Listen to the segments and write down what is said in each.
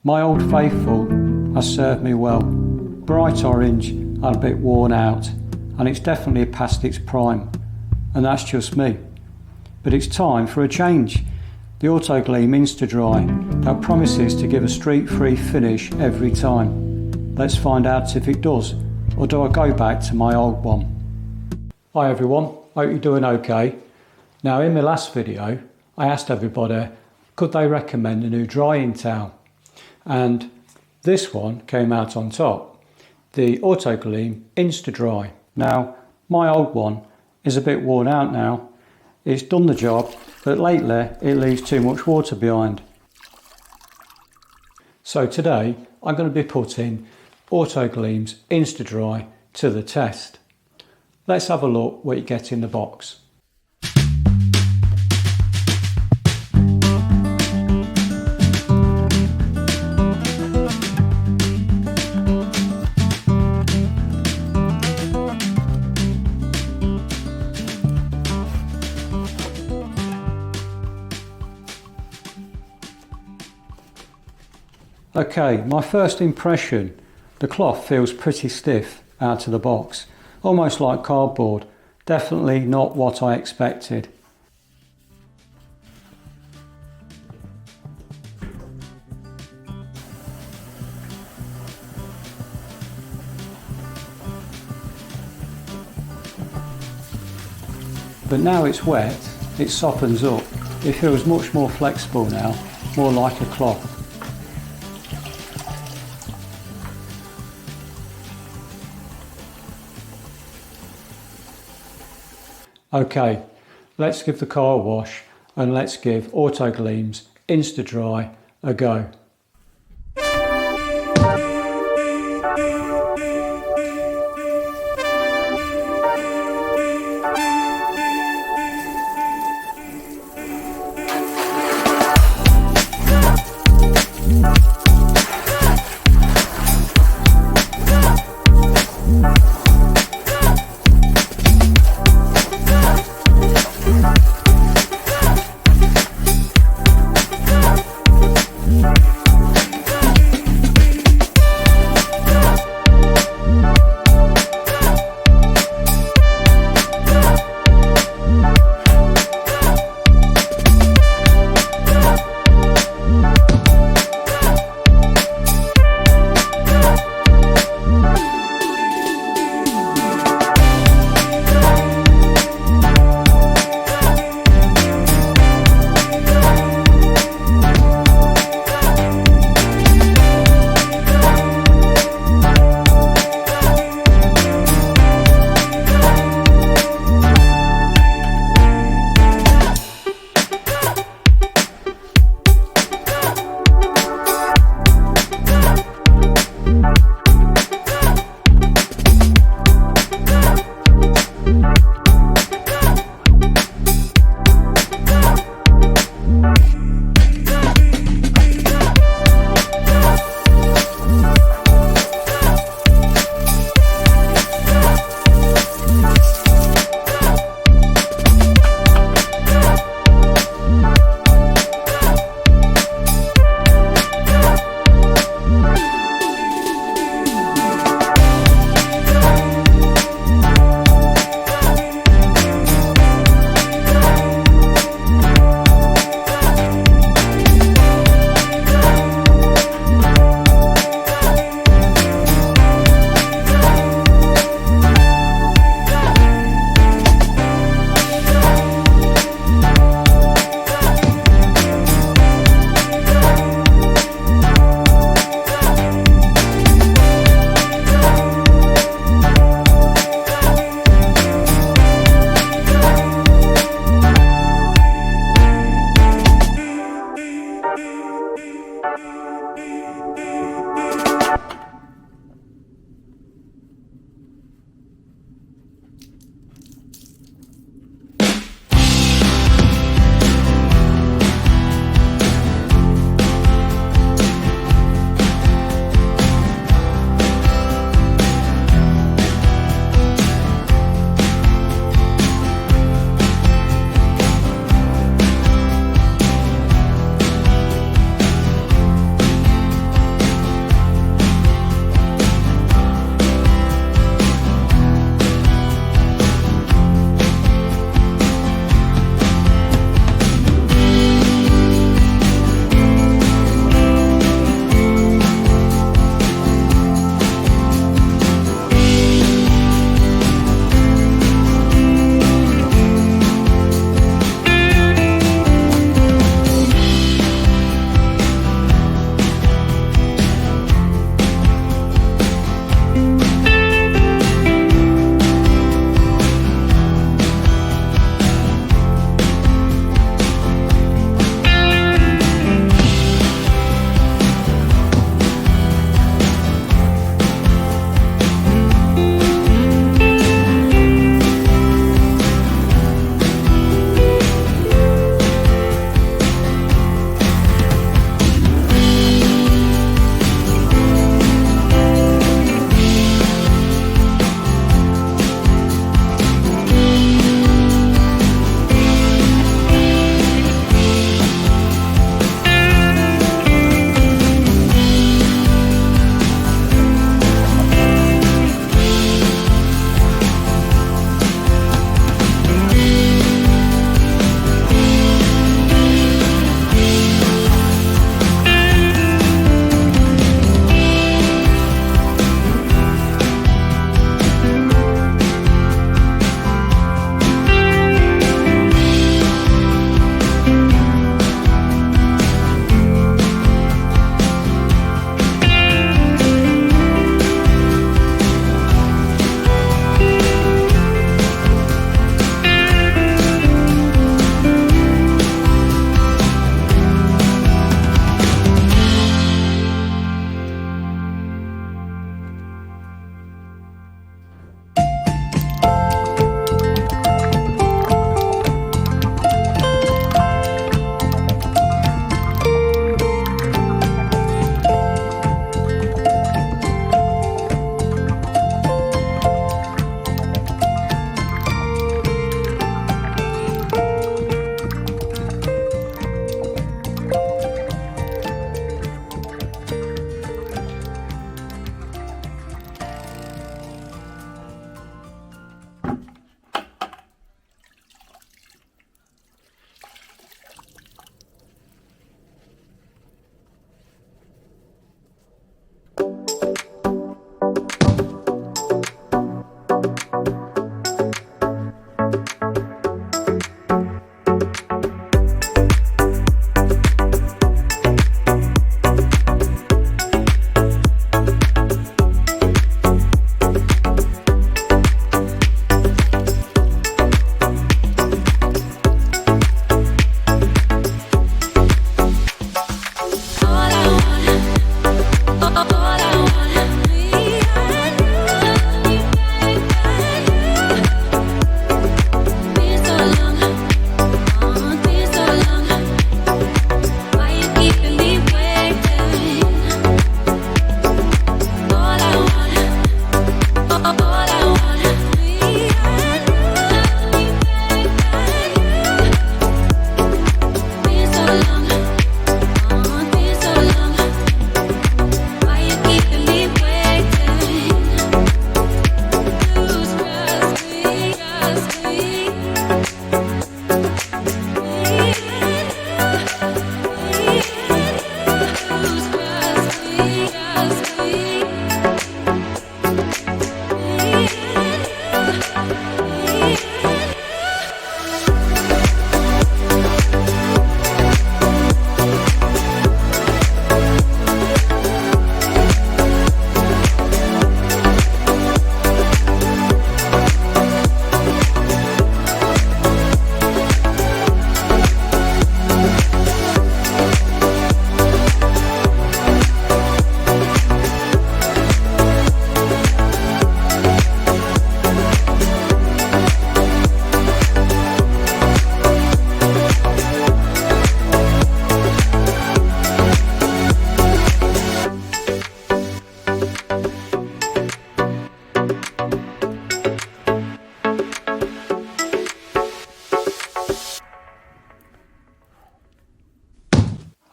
My Old Faithful has served me well. Bright orange and a bit worn out, and it's definitely past its prime, and that's just me. But it's time for a change. The Autoglym Instadry that promises to give a streak-free finish every time. Let's find out if it does, or do I go back to my old one? Hi everyone, hope you're doing okay. Now in my last video I asked everybody could they recommend a new drying towel, and this one came out on top, the Autoglym Instadry. Now my old one is a bit worn out now. It's done the job, but lately it leaves too much water behind. So today I'm going to be putting Autoglym's Instadry to the test. Let's have a look what you get in the box. Okay, my first impression, the cloth feels pretty stiff out of the box, almost like cardboard. Definitely not what I expected. But now it's wet, it softens up. It feels much more flexible now, more like a cloth. Okay, let's give the car wash and let's give Autoglym's Instadry a go.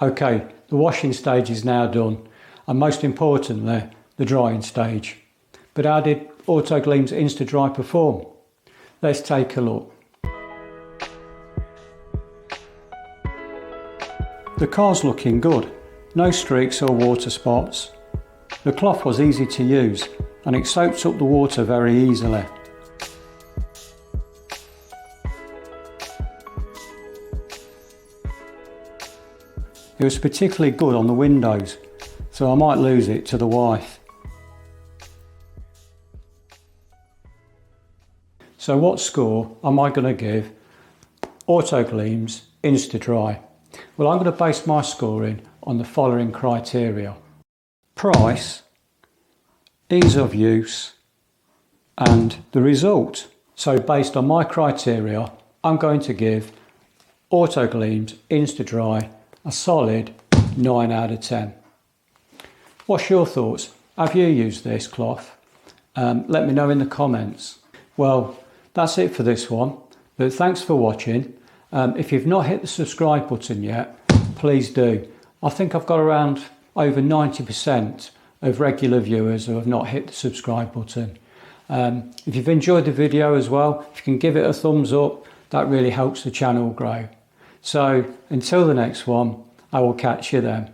Okay, the washing stage is now done, and most importantly, the drying stage. But how did Autoglym's Insta Dry perform? Let's take a look. The car's looking good, no streaks or water spots. The cloth was easy to use and it soaks up the water very easily. It was particularly good on the windows, so I might lose it to the wife. So what score am I going to give Autoglym's Insta Dry? Well, I'm going to base my scoring on the following criteria: price, ease of use, and the result. So based on my criteria, I'm going to give Autoglym's Insta Dry a solid 9 out of 10. What's your thoughts? Have you used this cloth? Let me know in the comments. Well, that's it for this one, but thanks for watching. If you've not hit the subscribe button yet, please do. I think I've got around over 90% of regular viewers who have not hit the subscribe button. If you've enjoyed the video as well, if you can give it a thumbs up, that really helps the channel grow. So until the next one, I will catch you then.